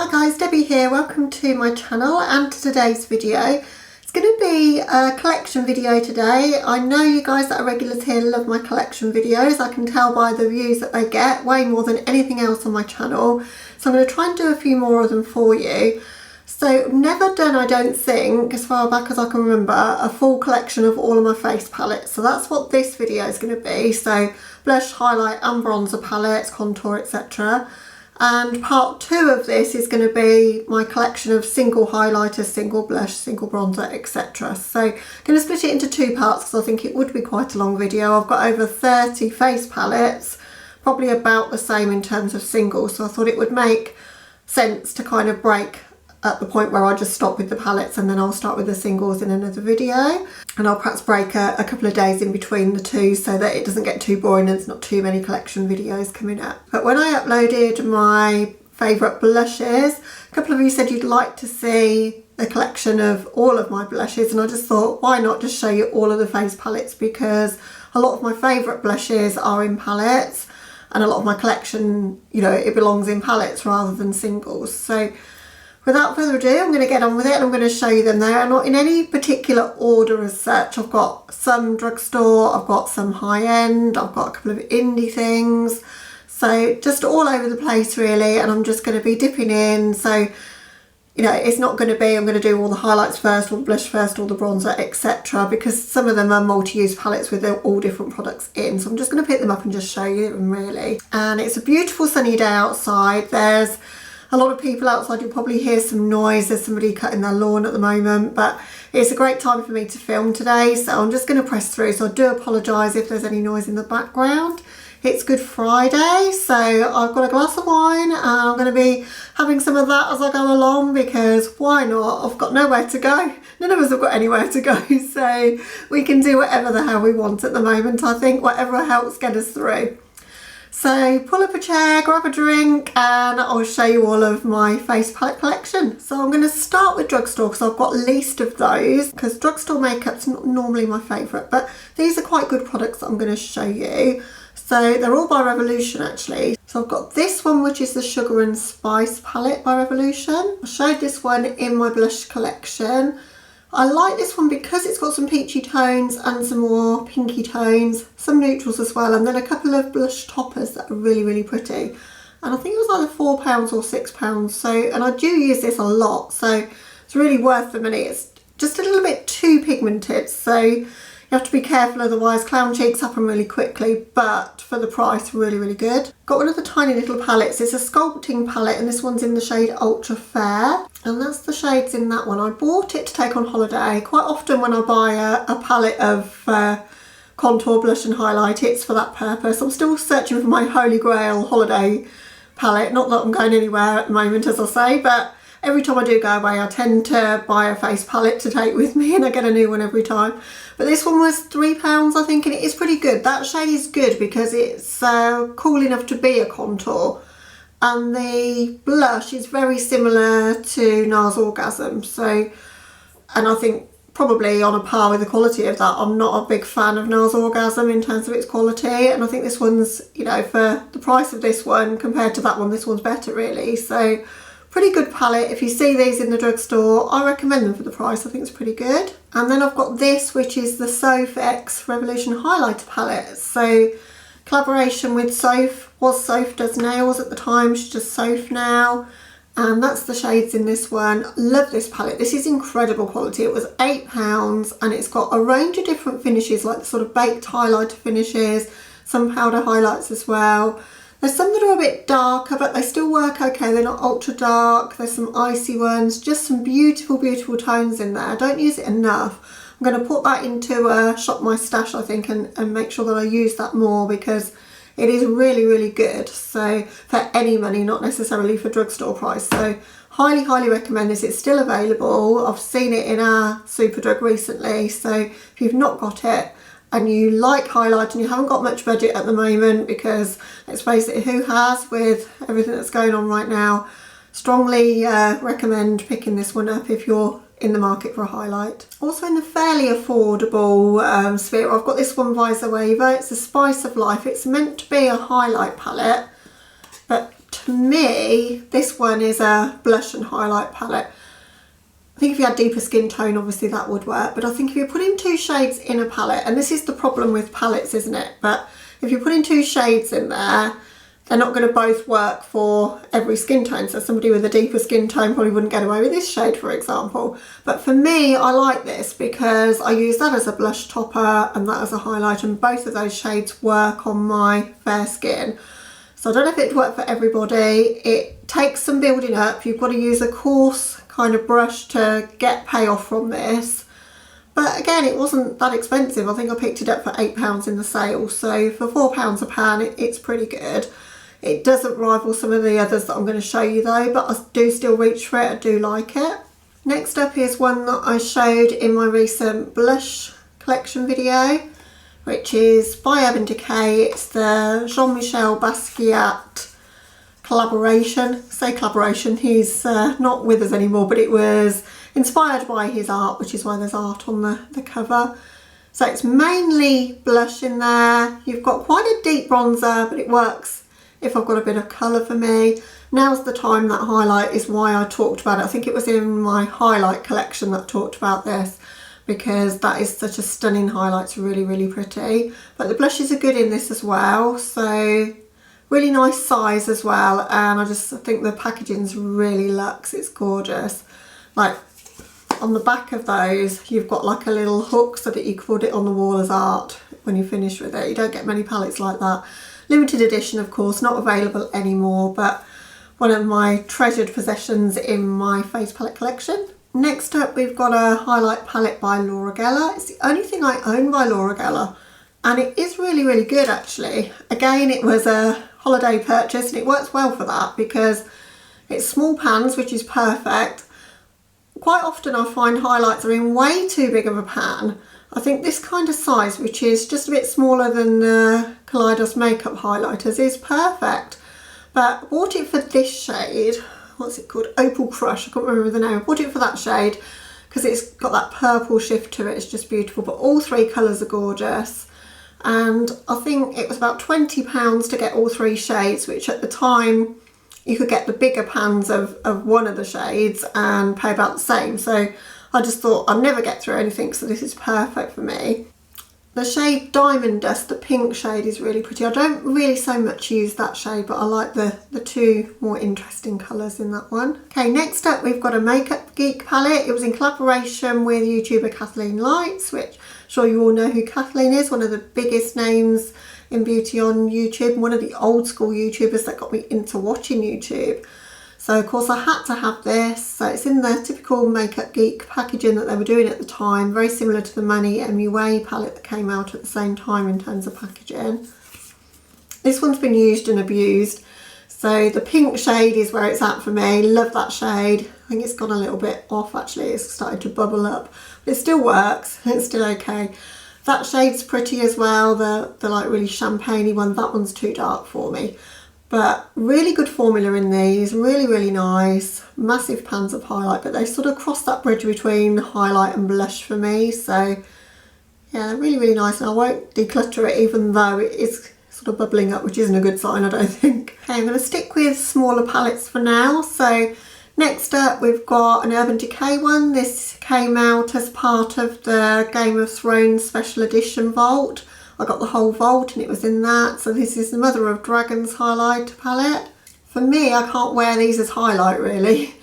Hi guys, Debbie here. Welcome to my channel and to today's video. It's going to be a collection video today. I know you guys that are regulars here love my collection videos. I can tell by the views that they get, way more than anything else on my channel. So I'm going to try and do a few more of them for you. So I've never done, I don't think, as far back as I can remember, a full collection of all of my face palettes. So that's what this video is going to be. So blush, highlight and bronzer palettes, contour, etc. And part 2 of this is going to be my collection of single highlighters, single blush, single bronzer, etc. So I'm going to split it into 2 parts because I think it would be quite a long video. I've got over 30 face palettes, probably about the same in terms of singles. So I thought it would make sense to kind of break at the point where I just stop with the palettes and then I'll start with the singles in another video. And I'll perhaps break a couple of days in between the two so that it doesn't get too boring and there's not too many collection videos coming up. But when I uploaded my favourite blushes, a couple of you said you'd like to see a collection of all of my blushes, and I just thought, why not just show you all of the face palettes, because a lot of my favourite blushes are in palettes and a lot of my collection, you know, it belongs in palettes rather than singles. So without further ado, I'm going to get on with it and I'm going to show you them. They are not in any particular order as such. I've got some drugstore, I've got some high-end, I've got a couple of indie things. So just all over the place really, and I'm just going to be dipping in. So, you know, it's not going to be I'm going to do all the highlights first, all the blush first, all the bronzer, etc. because some of them are multi-use palettes with all different products in. So I'm just going to pick them up and just show you them really. And it's a beautiful sunny day outside. There's a lot of people outside. You'll probably hear some noise. There's somebody cutting their lawn at the moment, but it's a great time for me to film today. So I'm just going to press through. So I do apologise if there's any noise in the background. It's Good Friday, so I've got a glass of wine and I'm going to be having some of that as I go along, because why not? I've got nowhere to go. None of us have got anywhere to go, so we can do whatever the hell we want at the moment. I think whatever helps get us through. So pull up a chair, grab a drink, and I'll show you all of my face palette collection. So I'm going to start with drugstore because I've got least of those, because drugstore makeup's not normally my favourite, but these are quite good products that I'm going to show you. So they're all by Revolution actually. So I've got this one, which is the Sugar and Spice palette by Revolution. I showed this one in my blush collection. I like this one because it's got some peachy tones and some more pinky tones, some neutrals as well, and then a couple of blush toppers that are really, really pretty. And I think it was either £4 or £6. So, and I do use this a lot, so it's really worth the money. It's just a little bit too pigmented, so you have to be careful, otherwise clown cheeks happen really quickly, but for the price, really, really good. Got one of the tiny little palettes. It's a Sculpting Palette, and this one's in the shade Ultra Fair, and that's the shades in that one. I bought it to take on holiday. Quite often when I buy a palette of contour, blush and highlight, it's for that purpose. I'm still searching for my holy grail holiday palette. Not that I'm going anywhere at the moment, as I say, but every time I do go away, I tend to buy a face palette to take with me, and I get a new one every time. But this one was £3, I think, and it is pretty good. That shade is good because it's cool enough to be a contour. And the blush is very similar to NARS Orgasm. So, and I think probably on a par with the quality of that. I'm not a big fan of NARS Orgasm in terms of its quality. And I think this one's, you know, for the price of this one compared to that one, this one's better really. So pretty good palette. If you see these in the drugstore, I recommend them for the price. I think it's pretty good. And then I've got this, which is the Sofex Revolution Highlighter Palette. So collaboration with Soph. Soph does nails at the time, she's just Soph now. And that's the shades in this one. Love this palette. This is incredible quality. It was £8 and it's got a range of different finishes, like the sort of baked highlighter finishes, some powder highlights as well. There's some that are a bit darker, but they still work okay. They're not ultra dark. There's some icy ones, just some beautiful, beautiful tones in there. I don't use it enough. I'm going to put that into a Shop My Stash, I think, and make sure that I use that more, because it is really, really good. So for any money, not necessarily for drugstore price. So highly, highly recommend this. It's still available. I've seen it in our Superdrug recently. So if you've not got it, and you like highlight and you haven't got much budget at the moment, because let's face it, who has, with everything that's going on right now, strongly recommend picking this one up if you're in the market for a highlight. Also in the fairly affordable sphere, I've got this one Visor Waver. It's a Spice of Life. It's meant to be a highlight palette, but to for me, this one is a blush and highlight palette. I think if you had deeper skin tone, obviously that would work, but I think if you're putting 2 shades in a palette, and this is the problem with palettes, isn't it? But if you're putting 2 shades in there, they're not going to both work for every skin tone. So somebody with a deeper skin tone probably wouldn't get away with this shade, for example. But for me, I like this because I use that as a blush topper and that as a highlight, and both of those shades work on my fair skin. So I don't know if it'd work for everybody. It takes some building up. You've got to use a coarse kind of brush to get payoff from this. But again, it wasn't that expensive. I think I picked it up for £8 in the sale. So for £4 a pan, it's pretty good. It doesn't rival some of the others that I'm going to show you though, but I do still reach for it. I do like it. Next up is one that I showed in my recent blush collection video, which is by Decay. It's the Jean-Michel Basquiat collaboration. I say collaboration, he's not with us anymore, but it was inspired by his art, which is why there's art on the cover. So it's mainly blush in there. You've got quite a deep bronzer, but it works if I've got a bit of colour for me. Now's the time. That highlight is why I talked about it. I think it was in my highlight collection that I talked about this, because that is such a stunning highlight. It's really, really pretty. But the blushes are good in this as well. So really nice size as well. And I think the packaging's really luxe. It's gorgeous. Like on the back of those, you've got like a little hook so that you can put it on the wall as art when you finish with it. You don't get many palettes like that. Limited edition, of course, not available anymore, but one of my treasured possessions in my face palette collection. Next up, we've got a highlight palette by Laura Geller. It's the only thing I own by Laura Geller, and it is really, really good actually. Again, it was a holiday purchase, and it works well for that because it's small pans, which is perfect. Quite often I find highlights are in way too big of a pan. I think this kind of size, which is just a bit smaller than the Kaleidos makeup highlighters, is perfect. But I bought it for this shade. What's it called? Opal Crush. I can't remember the name. I bought it for that shade because it's got that purple shift to it. It's just beautiful. But all 3 colours are gorgeous. And I think it was about £20 to get all 3 shades, which at the time you could get the bigger pans of one of the shades and pay about the same. So I just thought I'd never get through anything, so this is perfect for me. The shade Diamond Dust, the pink shade, is really pretty. I don't really so much use that shade, but I like the 2 more interesting colours in that one. Okay, next up we've got a Makeup Geek palette. It was in collaboration with YouTuber Kathleen Lights, which I'm sure you all know who Kathleen is, one of the biggest names in beauty on YouTube, one of the old school YouTubers that got me into watching YouTube. So of course I had to have this. So it's in the typical Makeup Geek packaging that they were doing at the time, very similar to the Manny MUA palette that came out at the same time in terms of packaging. This one's been used and abused. So the pink shade is where it's at for me. Love that shade. I think it's gone a little bit off actually. It's started to bubble up. But it still works. It's still okay. That shade's pretty as well. The like really champagne-y one. That one's too dark for me. But really good formula in these, really, really nice. Massive pans of highlight, but they sort of cross that bridge between highlight and blush for me. So yeah, they're really, really nice. And I won't declutter it even though it is sort of bubbling up, which isn't a good sign, I don't think. Okay, I'm going to stick with smaller palettes for now. So next up, we've got an Urban Decay one. This came out as part of the Game of Thrones special edition vault. I got the whole vault and it was in that. So this is the Mother of Dragons highlight palette. For me, I can't wear these as highlight really.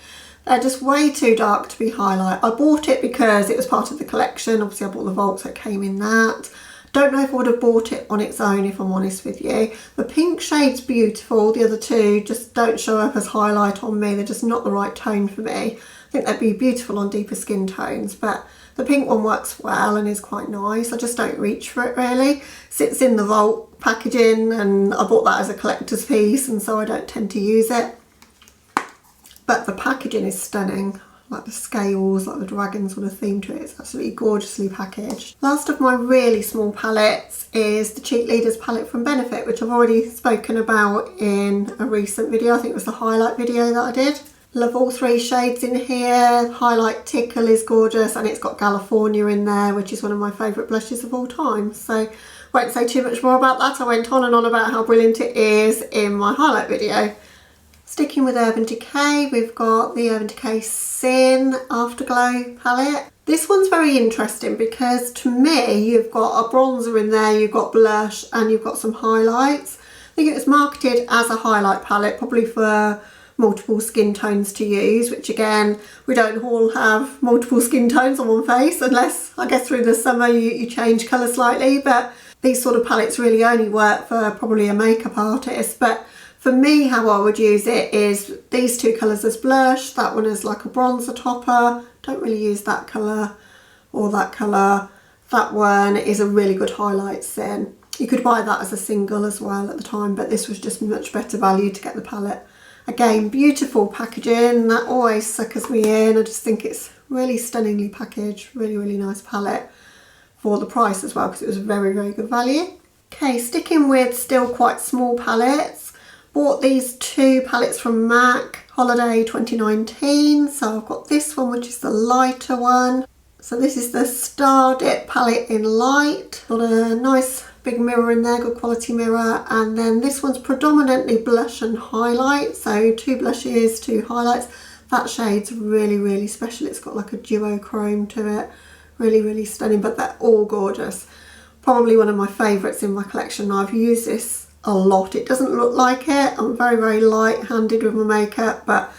They're just way too dark to be highlight. I bought it because it was part of the collection. Obviously I bought the vault, so it came in that. Don't know if I would have bought it on its own, if I'm honest with you. The pink shade's beautiful. The other 2 just don't show up as highlight on me. They're just not the right tone for me. I think they'd be beautiful on deeper skin tones, but the pink one works well and is quite nice. I just don't reach for it really. Sits in the vault packaging and I bought that as a collector's piece, and so I don't tend to use it. But the packaging is stunning. Like the scales, like the dragon sort of theme to it. It's absolutely gorgeously packaged. Last of my really small palettes is the Cheek Leaders palette from Benefit, which I've already spoken about in a recent video. I think it was the highlight video that I did. Love all 3 shades in here. Highlight Tickle is gorgeous, and it's got California in there, which is one of my favourite blushes of all time. So won't say too much more about that. I went on and on about how brilliant it is in my highlight video. Sticking with Urban Decay, we've got the Urban Decay Sin Afterglow palette. This one's very interesting because to me, you've got a bronzer in there, you've got blush, and you've got some highlights. I think it was marketed as a highlight palette, probably for multiple skin tones to use, which again, we don't all have multiple skin tones on one face, unless I guess through the summer you change colour slightly, but these sort of palettes really only work for probably a makeup artist. But for me, how I would use it is these two colours as blush, that one is like a bronzer topper. Don't really use that colour or that colour. That one is a really good highlight sin. You could buy that as a single as well at the time, but this was just much better value to get the palette. Again, beautiful packaging, that always suckers me in. I just think it's really stunningly packaged, really nice palette for the price as well, because it was very good value. Okay, sticking with still quite small palettes. Bought these two palettes from MAC, Holiday 2019. So I've got this one, which is the lighter one. So this is the Star Dip palette in light. Got a nice big mirror in there, good quality mirror. And then this one's predominantly blush and highlight. So 2 blushes, 2 highlights. That shade's really special. It's got like a duochrome to it. Really stunning, but they're all gorgeous. Probably one of my favourites in my collection. I've used this a lot. It doesn't look like it. I'm very light-handed with my makeup, but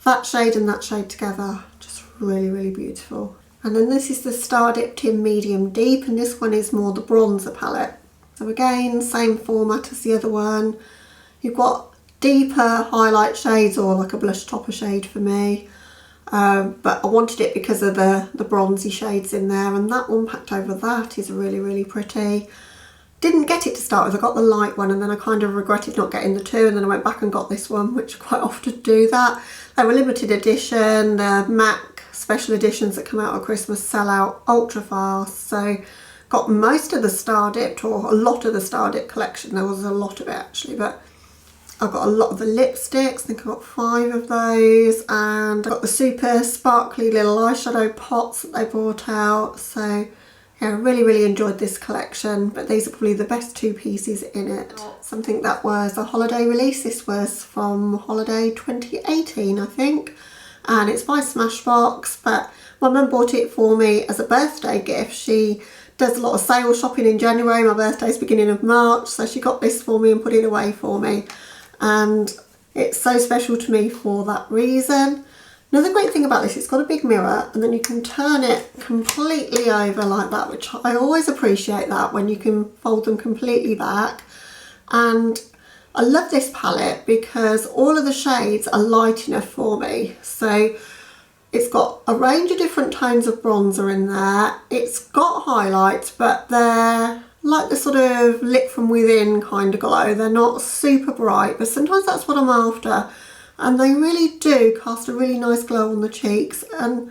that shade and that shade together, just really beautiful. And then this is the Star Dipped in Medium Deep, and this one is more the bronzer palette. So again, same format as the other one. You've got deeper highlight shades, or like a blush topper shade for me. But I wanted it because of the bronzy shades in there, and that one packed over that is really pretty. Didn't get it to start with, I got the light one and then I kind of regretted not getting the two, and then I went back and got this one, which I quite often do that. They were limited edition, the MAC special editions that come out at Christmas sell out ultra fast, so got most of the Star Dipped, or a lot of the Star Dipped collection. There was a lot of it actually, but I've got a lot of the lipsticks. I think I've got 5 of those, and I've got the super sparkly little eyeshadow pots that they brought out. So yeah, I really enjoyed this collection, but these are probably the best 2 pieces in it. Something that was a holiday release. This was from Holiday 2018, I think, and it's by Smashbox, but my mum bought it for me as a birthday gift. She does a lot of sale shopping in January. My birthday's beginning of March, so she got this for me and put it away for me. And it's so special to me for that reason. Another great thing about this, it's got a big mirror, and then you can turn it completely over like that, which I always appreciate that, when you can fold them completely back. And I love this palette because all of the shades are light enough for me. So it's got a range of different tones of bronzer in there. It's got highlights, but they're like the sort of lit from within kind of glow. They're not super bright, but sometimes that's what I'm after. And they really do cast a really nice glow on the cheeks, and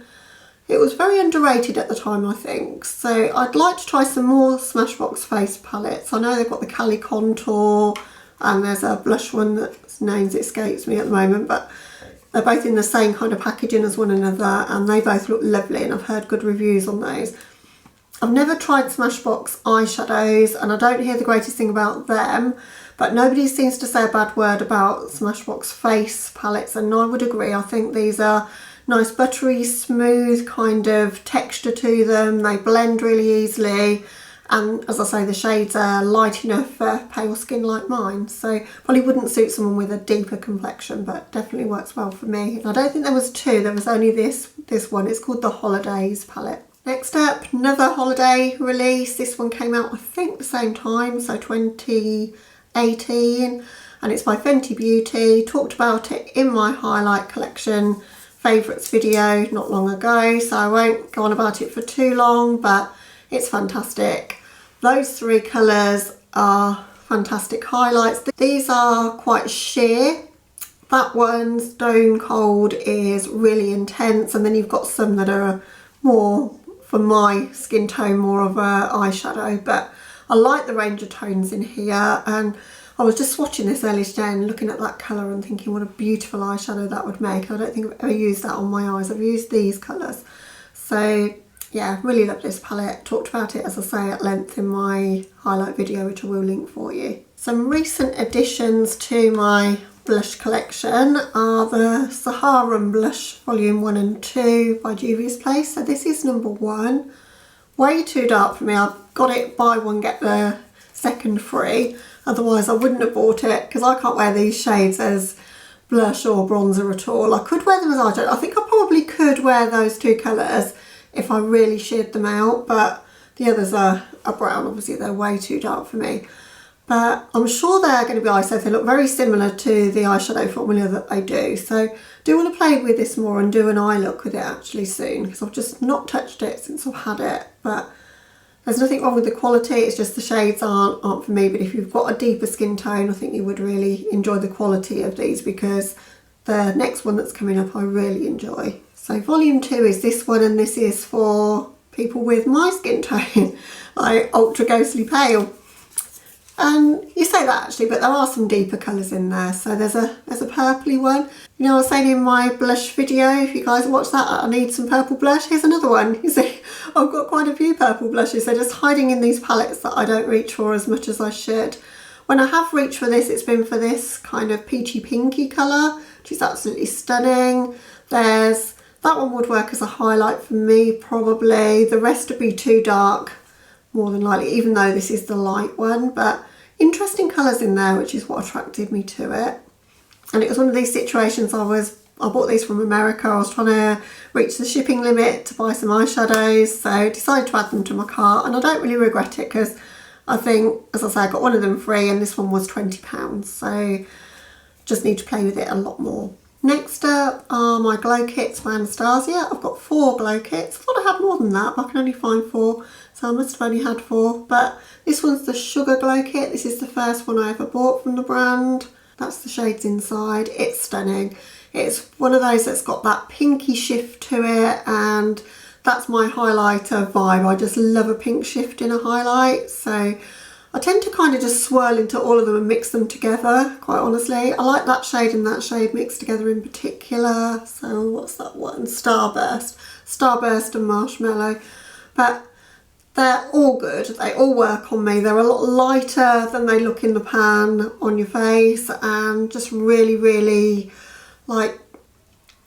it was very underrated at the time, I think. So I'd like to try some more Smashbox face palettes. I know they've got the Cali Contour, and there's a blush one that names escapes me at the moment, but they're both in the same kind of packaging as one another, and they both look lovely, and I've heard good reviews on those. I've never tried Smashbox eyeshadows, and I don't hear the greatest thing about them, but nobody seems to say a bad word about Smashbox face palettes, and I would agree. I think these are nice buttery smooth kind of texture to them. They blend really easily, and as I say, the shades are light enough for pale skin like mine, so probably wouldn't suit someone with a deeper complexion, but definitely works well for me. And I don't think there was 2, there was only this one. It's called the Holidays palette. Next up, another holiday release. This one came out I think the same time, so 2018, and it's by Fenty Beauty. Talked about it in my highlight collection favourites video not long ago, so I won't go on about it for too long, but it's fantastic. Those 3 colours are fantastic highlights. These are quite sheer. That one, Stone Cold, is really intense, and then you've got some that are more, for my skin tone, more of a eyeshadow, but I like the range of tones in here. And I was just swatching this earlier today and looking at that colour and thinking what a beautiful eyeshadow that would make. I don't think I've ever used that on my eyes. I've used these colours. So yeah, really love this palette. Talked about it, as I say, at length in my highlight video, which I will link for you. Some recent additions to my blush collection are the Saharan Blush Volume 1 and 2 by Juvia's Place. So this is number 1. Way too dark for me. I've got it buy one get the second free. Otherwise I wouldn't have bought it because I can't wear these shades as blush or bronzer at all. I could wear them as eyeshadow. I think I probably could wear those two colours if I really sheared them out, but the others are brown. Obviously they're way too dark for me. But I'm sure they're going to be eyeshadows. They look very similar to the eyeshadow formula that they do. So I do want to play with this more and do an eye look with it actually soon, because I've just not touched it since I've had it. But there's nothing wrong with the quality, it's just the shades aren't for me. But if you've got a deeper skin tone, I think you would really enjoy the quality of these, because the next one that's coming up I really enjoy. So volume 2 is this one, and this is for people with my skin tone, like ultra ghostly pale. And you say that actually, but there are some deeper colours in there. So there's a purpley one. You know, I was saying in my blush video, if you guys watch that, I need some purple blush. Here's another one. You see, I've got quite a few purple blushes. They're just hiding in these palettes that I don't reach for as much as I should. When I have reached for this, it's been for this kind of peachy pinky colour, which is absolutely stunning. That one would work as a highlight for me probably. The rest would be too dark, more than likely, even though this is the light one. But interesting colours in there, which is what attracted me to it. And it was one of these situations, I bought these from America. I was trying to reach the shipping limit to buy some eyeshadows, so I decided to add them to my cart, and I don't really regret it, because I think, as I say, I got one of them free and this one was £20, so just need to play with it a lot more. Next up are my glow kits by Anastasia. I've got 4 glow kits. I thought I had more than that, but I can only find 4, so I must have only had 4. But this one's the Sugar Glow Kit. This is the first one I ever bought from the brand. That's the shades inside. It's stunning. It's one of those that's got that pinky shift to it, and that's my highlighter vibe. I just love a pink shift in a highlight, so I tend to kind of just swirl into all of them and mix them together, quite honestly. I like that shade and that shade mixed together in particular. So what's that one? Starburst and Marshmallow. But they're all good. They all work on me. They're a lot lighter than they look in the pan on your face, and just really, really, like,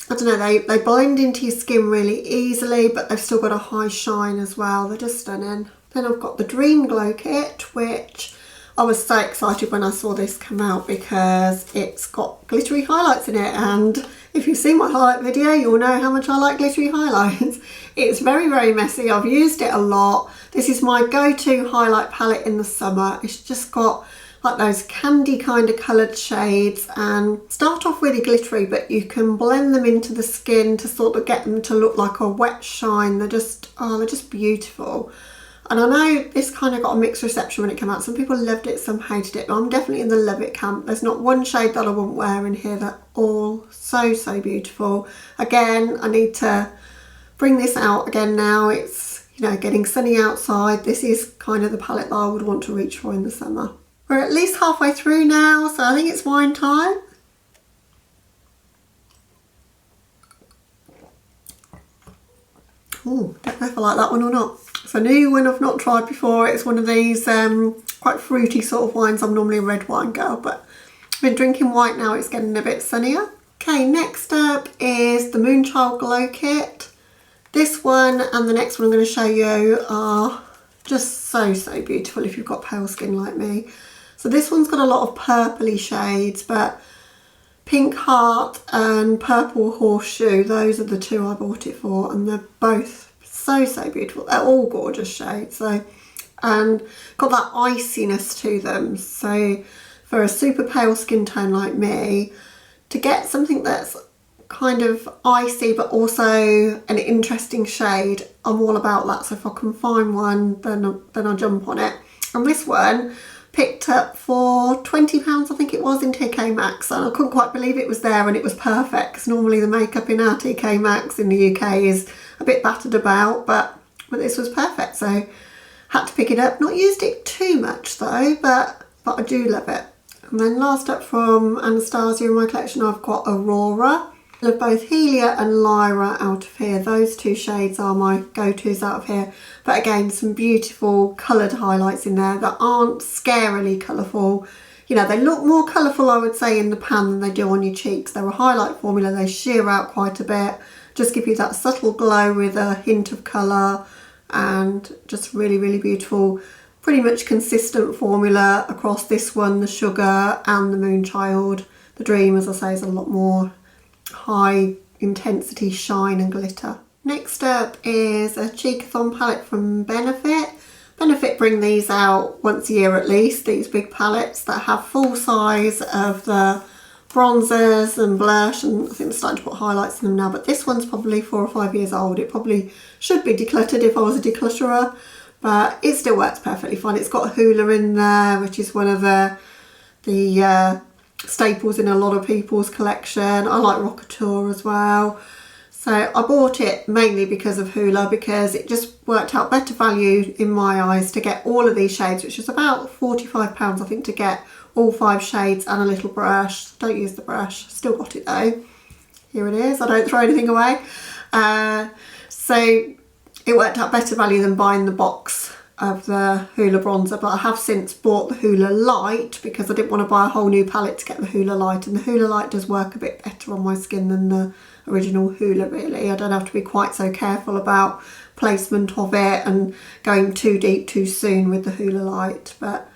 I don't know, they blend into your skin really easily, but they've still got a high shine as well. They're just stunning. Then I've got the Dream Glow Kit, which I was so excited when I saw this come out, because it's got glittery highlights in it, and if you've seen my highlight video, you'll know how much I like glittery highlights. It's very, very messy. I've used it a lot. This is my go-to highlight palette in the summer. It's just got like those candy kind of coloured shades, and start off really glittery, but you can blend them into the skin to sort of get them to look like a wet shine. They're just beautiful. And I know this kind of got a mixed reception when it came out. Some people loved it, some hated it, but I'm definitely in the love it camp. There's not one shade that I wouldn't wear in here. They're all so, so beautiful. Again, I need to bring this out again now. It's, you know, getting sunny outside. This is kind of the palette that I would want to reach for in the summer. We're at least halfway through now, so I think it's wine time. Oh, don't know if I like that one or not. It's a new one I've not tried before. It's one of these quite fruity sort of wines. I'm normally a red wine girl, but I've been drinking white now. It's getting a bit sunnier. Okay, next up is the Moonchild Glow Kit. This one and the next one I'm going to show you are just so, so beautiful if you've got pale skin like me. So this one's got a lot of purpley shades, but Pink Heart and Purple Horseshoe, those are the 2 I bought it for, and they're both so, so beautiful. They're all gorgeous shades, so, and got that iciness to them. So for a super pale skin tone like me, to get something that's kind of icy but also an interesting shade, I'm all about that. So if I can find one, then I'll jump on it. And this one picked up for £20, I think it was, in TK Maxx, and I couldn't quite believe it was there, and it was perfect, because normally the makeup in our TK Maxx in the UK is a bit battered about, but this was perfect, so had to pick it up. Not used it too much though, but I do love it. And then last up from Anastasia in my collection, I've got Aurora. I love both Helia and Lyra out of here. Those 2 shades are my go-tos out of here. But again, some beautiful coloured highlights in there that aren't scarily colourful. you know, they look more colourful, I would say, in the pan than they do on your cheeks. They're a highlight formula, they sheer out quite a bit, just give you that subtle glow with a hint of colour, and just really, really beautiful. Pretty much consistent formula across this one, the Sugar and the Moonchild. The Dream, as I say, is a lot more high intensity shine and glitter. Next up is a Cheekbone Palette from Benefit. Benefit bring these out once a year at least, these big palettes that have full size of the bronzers and blush, and I think they're starting to put highlights in them now, but this one's probably 4 or 5 years old. It probably should be decluttered if I was a declutterer, but it still works perfectly fine. It's got Hoola in there, which is one of the staples in a lot of people's collection. I like Rockateur as well. So I bought it mainly because of Hoola, because it just worked out better value in my eyes to get all of these shades, which is about £45 I think to get all 5 shades and a little brush. Don't use the brush, still got it though. Here it is, I don't throw anything away. So it worked out better value than buying the box of the Hoola bronzer, but I have since bought the Hoola Light because I didn't want to buy a whole new palette to get the Hoola Light, and the Hoola Light does work a bit better on my skin than the original Hoola really. I don't have to be quite so careful about placement of it and going too deep too soon with the Hoola Light, but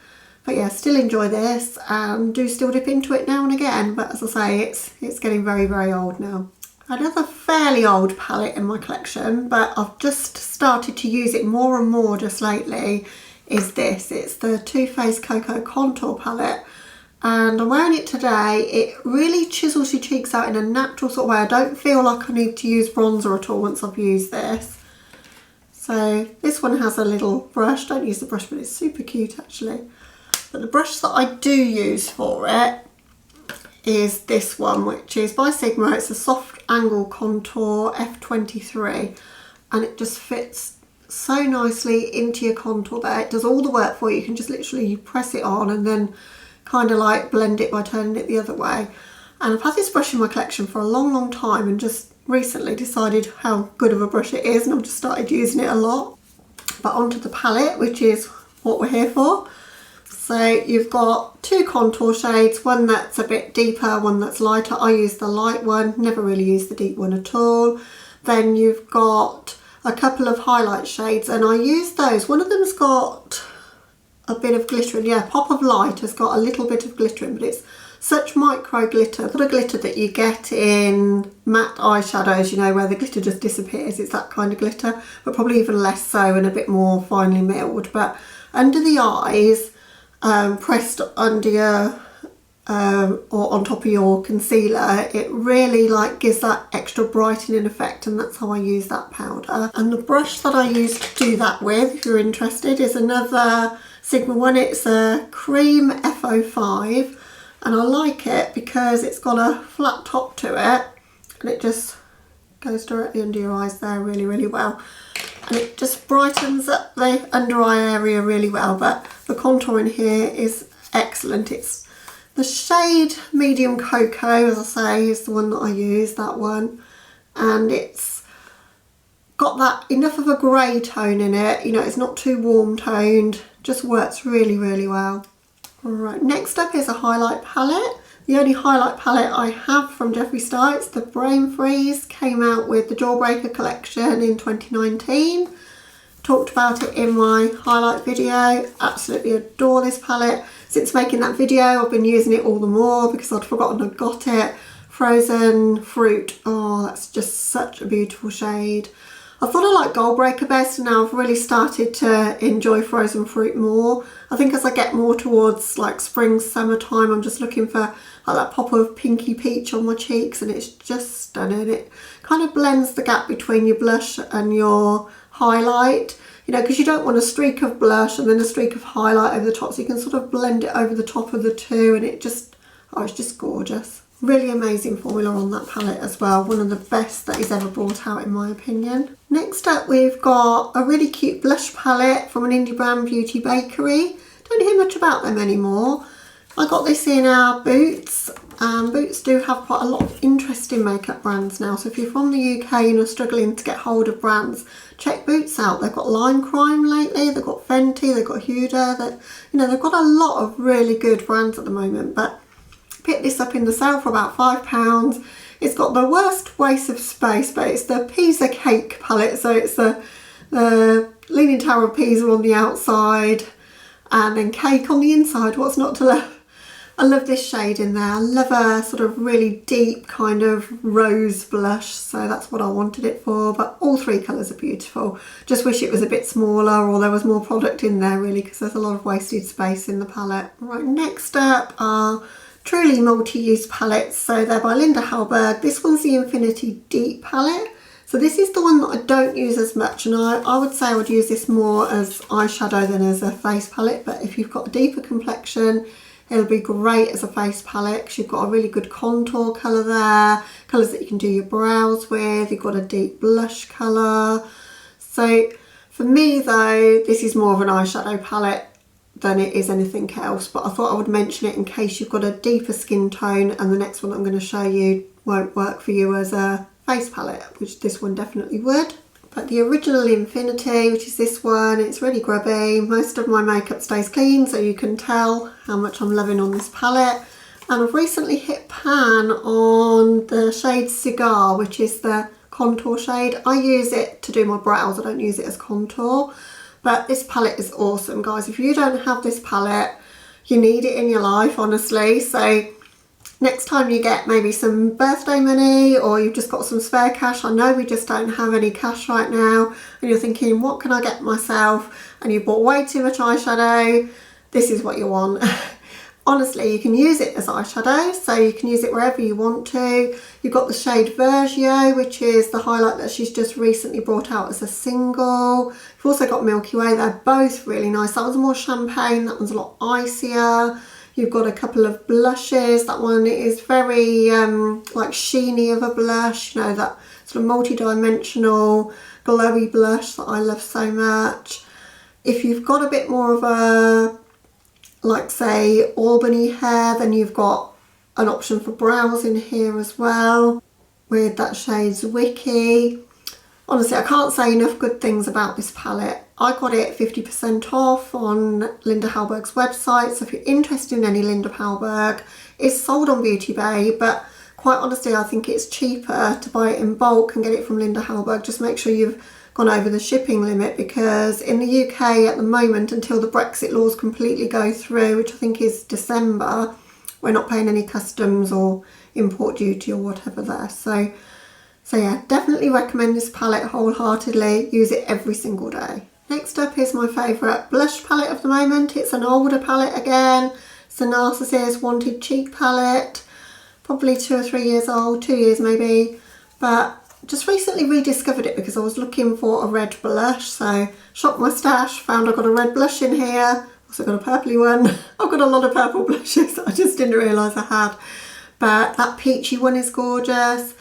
yeah, still enjoy this and do still dip into it now and again, but as I say, it's getting very, very old now. Another fairly old palette in my collection, but I've just started to use it more and more just lately, is this. It's the Too Faced Cocoa Contour Palette, and I'm wearing it today. It really chisels your cheeks out in a natural sort of way. I don't feel like I need to use bronzer at all once I've used this. So this one has a little brush. Don't use the brush, but it's super cute actually. But the brush that I do use for it is this one, which is by Sigma. It's a Soft Angle Contour F23, and it just fits so nicely into your contour there. It does all the work for you. You can just literally press it on and then kind of like blend it by turning it the other way. And I've had this brush in my collection for a long, long time, and just recently decided how good of a brush it is, and I've just started using it a lot. But onto the palette, which is what we're here for. So you've got 2 contour shades, one that's a bit deeper, one that's lighter. I use the light one, never really use the deep one at all. Then you've got a couple of highlight shades, and I use those. One of them's got a bit of glitter in, yeah, Pop of Light has got a little bit of glitter in, but it's such micro glitter, not a glitter that you get in matte eyeshadows, you know, where the glitter just disappears. It's that kind of glitter, but probably even less so and a bit more finely milled. But under the eyes, pressed under your or on top of your concealer, it really like gives that extra brightening effect, and that's how I use that powder. And the brush that I use to do that with, if you're interested, is another Sigma one. It's a Cream F05, and I like it because it's got a flat top to it, and it just goes directly under your eyes there really, really well. And it just brightens up the under eye area really well, but the contour in here is excellent. It's the shade Medium Cocoa, as I say, is the one that I use, that one. And it's got that enough of a grey tone in it, you know, it's not too warm toned, just works really, really well. Alright, next up is a highlight palette. The only highlight palette I have from Jeffree Star, it's the Brain Freeze, came out with the Jawbreaker collection in 2019. Talked about it in my highlight video. Absolutely adore this palette. Since making that video, I've been using it all the more because I'd forgotten I'd got it. Frozen Fruit, oh, that's just such a beautiful shade. I thought I liked Goldbreaker best, and now I've really started to enjoy Frozen Fruit more. I think as I get more towards like spring, summertime, I'm just looking for like that pop of pinky peach on my cheeks, and it's just stunning. It kind of blends the gap between your blush and your highlight, you know, because you don't want a streak of blush and then a streak of highlight over the top, so you can sort of blend it over the top of the two, and it just, oh, it's just gorgeous. Really amazing formula on that palette as well. One of the best that he's ever brought out in my opinion. Next up we've got a really cute blush palette from an indie brand, Beauty Bakery. Don't hear much about them anymore. I got this in our Boots. Boots do have quite a lot of interesting makeup brands now, so if you're from the UK and you're struggling to get hold of brands, check Boots out. They've got Lime Crime lately, they've got Fenty, they've got Huda, they've got a lot of really good brands at the moment. But picked this up in the sale for about £5. It's got the worst waste of space, but it's the Pisa Cake palette, so it's the Leaning Tower of Pisa on the outside and then cake on the inside. What's not to love? I love this shade in there. I love a sort of really deep kind of rose blush, so that's what I wanted it for. But all three colours are beautiful. Just wish it was a bit smaller or there was more product in there really, because there's a lot of wasted space in the palette. Right, next up are Truly multi-use palettes. So they're by Linda Hallberg. This one's the Infinity Deep palette. So this is the one that I don't use as much, and I would say I would use this more as eyeshadow than as a face palette. But if you've got a deeper complexion, it'll be great as a face palette because you've got a really good contour colour there, colours that you can do your brows with, you've got a deep blush colour. So for me though, this is more of an eyeshadow palette than it is anything else, but I thought I would mention it in case you've got a deeper skin tone and the next one I'm going to show you won't work for you as a face palette, which this one definitely would. But the original Infinity, which is this one, it's really grubby. Most of my makeup stays clean, so you can tell how much I'm loving on this palette. And I've recently hit pan on the shade Cigar, which is the contour shade. I use it to do my brows, I don't use it as contour. But this palette is awesome, guys. If you don't have this palette, you need it in your life, honestly. So next time you get maybe some birthday money or you've just got some spare cash, I know we just don't have any cash right now, and you're thinking, what can I get myself? And you bought way too much eyeshadow, this is what you want. Honestly, you can use it as eyeshadow, so you can use it wherever you want to. You've got the shade Vergio, which is the highlight that she's just recently brought out as a single. You've also got Milky Way, they're both really nice. That one's more champagne, that one's a lot icier. You've got a couple of blushes. That one is very like sheeny of a blush, you know, that sort of multi-dimensional glowy blush that I love so much. If you've got a bit more of a, like say, Albany hair, then you've got an option for brows in here as well with that shade Zwicky. Honestly, I can't say enough good things about this palette. I got it 50% off on Linda Hallberg's website, so if you're interested in any Linda Hallberg, it's sold on Beauty Bay, but quite honestly I think it's cheaper to buy it in bulk and get it from Linda Hallberg. Just make sure you've gone over the shipping limit, because in the UK at the moment, until the Brexit laws completely go through, which I think is December, we're not paying any customs or import duty or whatever there. So yeah, definitely recommend this palette wholeheartedly. Use it every single day. Next up is my favourite blush palette of the moment. It's an older palette again. It's the Narcissus Wanted Cheek palette. Probably 2 or 3 years old, 2 years maybe. But just recently rediscovered it because I was looking for a red blush. So shopped my stash, found I've got a red blush in here. Also got a purpley one. I've got a lot of purple blushes that I just didn't realise I had. But that peachy one is gorgeous.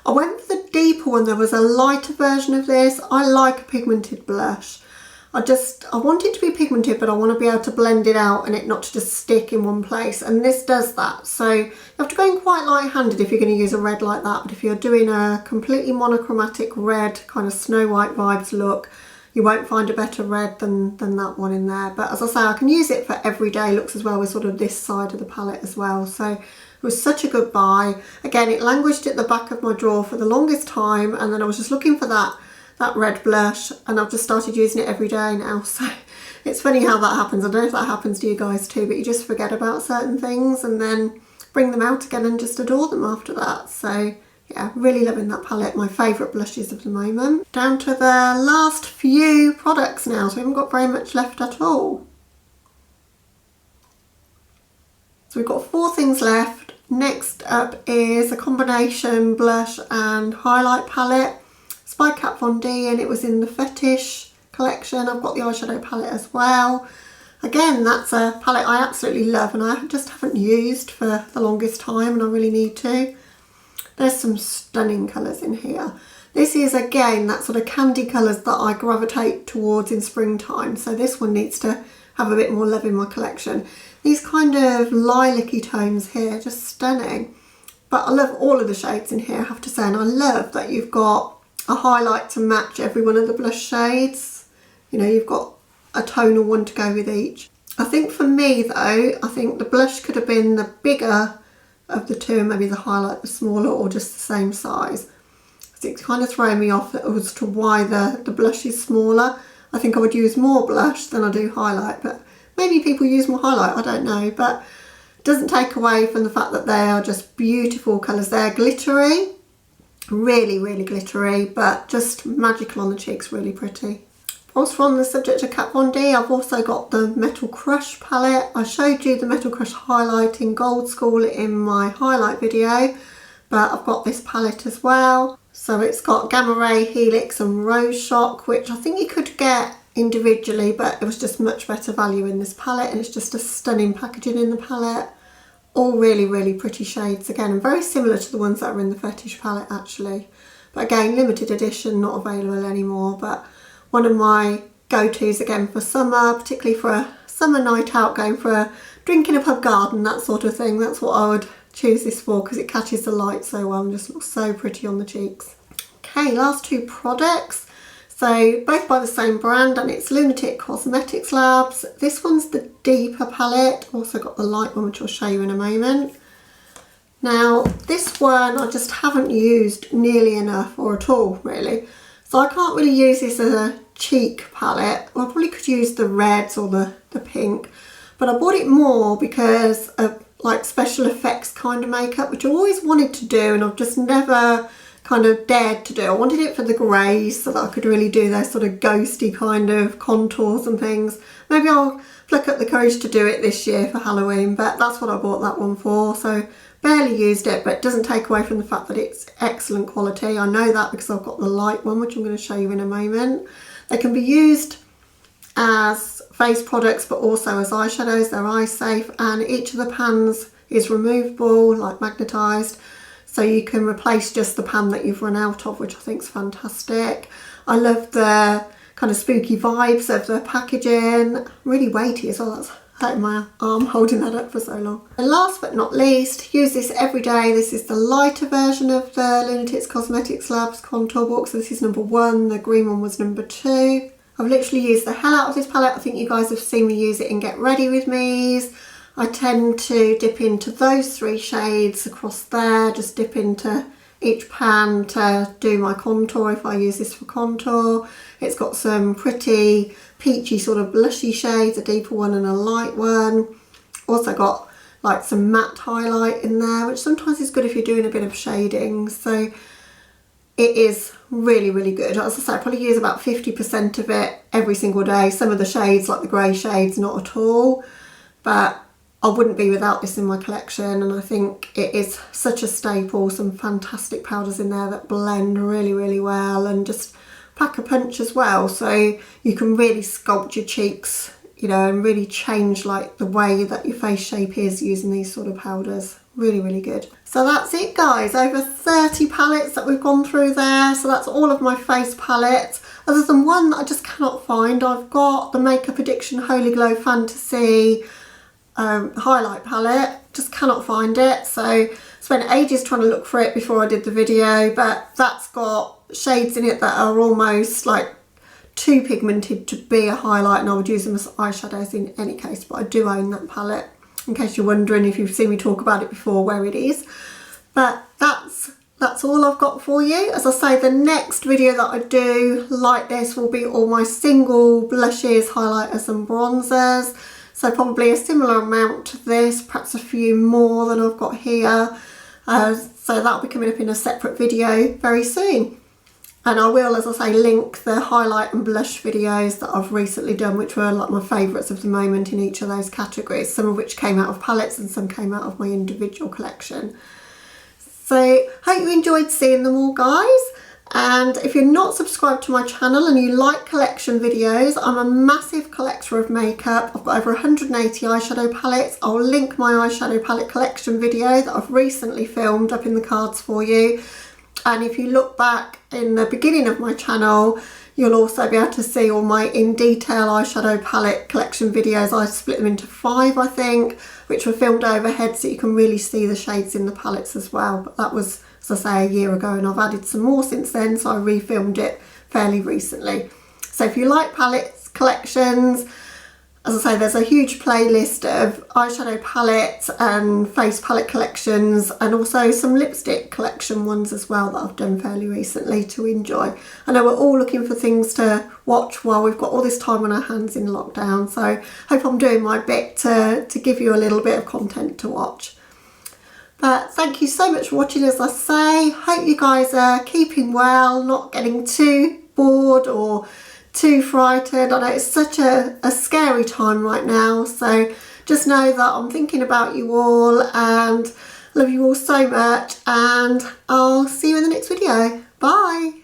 I went for the deeper one. There was a lighter version of this. I like a pigmented blush. I want it to be pigmented, but I want to be able to blend it out and it not to just stick in one place. And this does that. So you have to go in quite light-handed if you're going to use a red like that. But if you're doing a completely monochromatic red, kind of Snow White vibes look, you won't find a better red than that one in there. But as I say, I can use it for everyday looks as well, with sort of this side of the palette as well. So it was such a good buy. Again, it languished at the back of my drawer for the longest time, and then I was just looking for that red blush, and I've just started using it every day now. So it's funny how that happens. I don't know if that happens to you guys too, but you just forget about certain things and then bring them out again and just adore them after that. So yeah, really loving that palette. My favourite blushes of the moment. Down to the last few products now, so we haven't got very much left at all. So we've got 4 things left. Next up is a combination blush and highlight palette. It's by Kat Von D, and it was in the Fetish collection. I've got the eyeshadow palette as well. Again, that's a palette I absolutely love and I just haven't used for the longest time, and I really need to. There's some stunning colours in here. This is again that sort of candy colours that I gravitate towards in springtime, so this one needs to have a bit more love in my collection. These kind of lilac-y tones here, just stunning. But I love all of the shades in here, I have to say, and I love that you've got a highlight to match every one of the blush shades. You know, you've got a tonal one to go with each. I think for me though, I think the blush could have been the bigger of the two, and maybe the highlight the smaller, or just the same size. So it's kind of throwing me off as to why the blush is smaller. I think I would use more blush than I do highlight, but maybe people use more highlight, I don't know. But it doesn't take away from the fact that they are just beautiful colours. They're glittery, really, really glittery, but just magical on the cheeks, really pretty. Also on the subject of Kat Von D, I've also got the Metal Crush palette. I showed you the Metal Crush highlight in Gold School in my highlight video, but I've got this palette as well. So it's got Gamma Ray, Helix and Rose Shock, which I think you could get individually, but it was just much better value in this palette, and it's just a stunning packaging in the palette. All really, really pretty shades again, and very similar to the ones that are in the Fetish palette actually. But again, limited edition, not available anymore, but one of my go-tos again for summer, particularly for a summer night out, going for a drink in a pub garden, that sort of thing. That's what I would choose this for, because it catches the light so well and just looks so pretty on the cheeks. Okay, last two products. So both by the same brand, and it's Lunatic Cosmetics Labs. This one's the deeper palette. Also got the light one, which I'll show you in a moment. Now this one I just haven't used nearly enough, or at all really. So I can't really use this as a cheek palette. Well, I probably could use the reds or the pink, but I bought it more because of like special effects kind of makeup, which I always wanted to do and I've just never kind of dared to do. I wanted it for the greys so that I could really do those sort of ghosty kind of contours and things. Maybe I'll pluck up the courage to do it this year for Halloween, but that's what I bought that one for. So barely used it, but it doesn't take away from the fact that it's excellent quality. I know that because I've got the light one, which I'm going to show you in a moment. They can be used as face products, but also as eyeshadows. They're eye safe, and each of the pans is removable, like magnetised, so you can replace just the pan that you've run out of, which I think is fantastic. I love the kind of spooky vibes of the packaging. Really weighty as well. That's hurting my arm holding that up for so long. And last but not least, use this every day. This is the lighter version of the Lunatic Cosmetics Labs contour box. So this is number 1, the green one was number 2. I've literally used the hell out of this palette. I think you guys have seen me use it in Get Ready With Me's. I tend to dip into those 3 shades across there, just dip into each pan to do my contour if I use this for contour. It's got some pretty peachy sort of blushy shades, a deeper one and a light one. Also got like some matte highlight in there, which sometimes is good if you're doing a bit of shading. So it is really, really good. As I say, I probably use about 50% of it every single day. Some of the shades, like the grey shades, not at all. But I wouldn't be without this in my collection, and I think it is such a staple. Some fantastic powders in there that blend really, really well and just pack a punch as well. So you can really sculpt your cheeks, you know, and really change like the way that your face shape is using these sort of powders. Really, really good. So that's it guys, over 30 palettes that we've gone through there. So that's all of my face palettes, other than one that I just cannot find. I've got the Makeup Addiction Holy Glow Fantasy highlight palette, just cannot find it. So spent ages trying to look for it before I did the video, but that's got shades in it that are almost like too pigmented to be a highlight, and I would use them as eyeshadows in any case. But I do own that palette, in case you're wondering, if you've seen me talk about it before, where it is. But that's all I've got for you. As I say, the next video that I do like this will be all my single blushes, highlighters and bronzers. So probably a similar amount to this, perhaps a few more than I've got here. So that'll be coming up in a separate video very soon. And I will, as I say, link the highlight and blush videos that I've recently done, which were like my favourites of the moment in each of those categories, some of which came out of palettes and some came out of my individual collection. So hope you enjoyed seeing them all guys. And if you're not subscribed to my channel and you like collection videos, I'm a massive collector of makeup. I've got over 180 eyeshadow palettes. I'll link my eyeshadow palette collection video that I've recently filmed up in the cards for you. And if you look back in the beginning of my channel, You'll also be able to see all my in detail eyeshadow palette collection videos. I split them into 5, I think, which were filmed overhead so you can really see the shades in the palettes as well. But that was, as I say, a year ago, and I've added some more since then, so I refilmed it fairly recently. So if you like palettes, collections, as I say, there's a huge playlist of eyeshadow palettes and face palette collections, and also some lipstick collection ones as well that I've done fairly recently to enjoy. I know we're all looking for things to watch while we've got all this time on our hands in lockdown, so I hope I'm doing my bit to give you a little bit of content to watch. But thank you so much for watching, as I say. Hope you guys are keeping well, not getting too bored or too frightened. I know it's such a scary time right now, so just know that I'm thinking about you all and love you all so much, and I'll see you in the next video. Bye.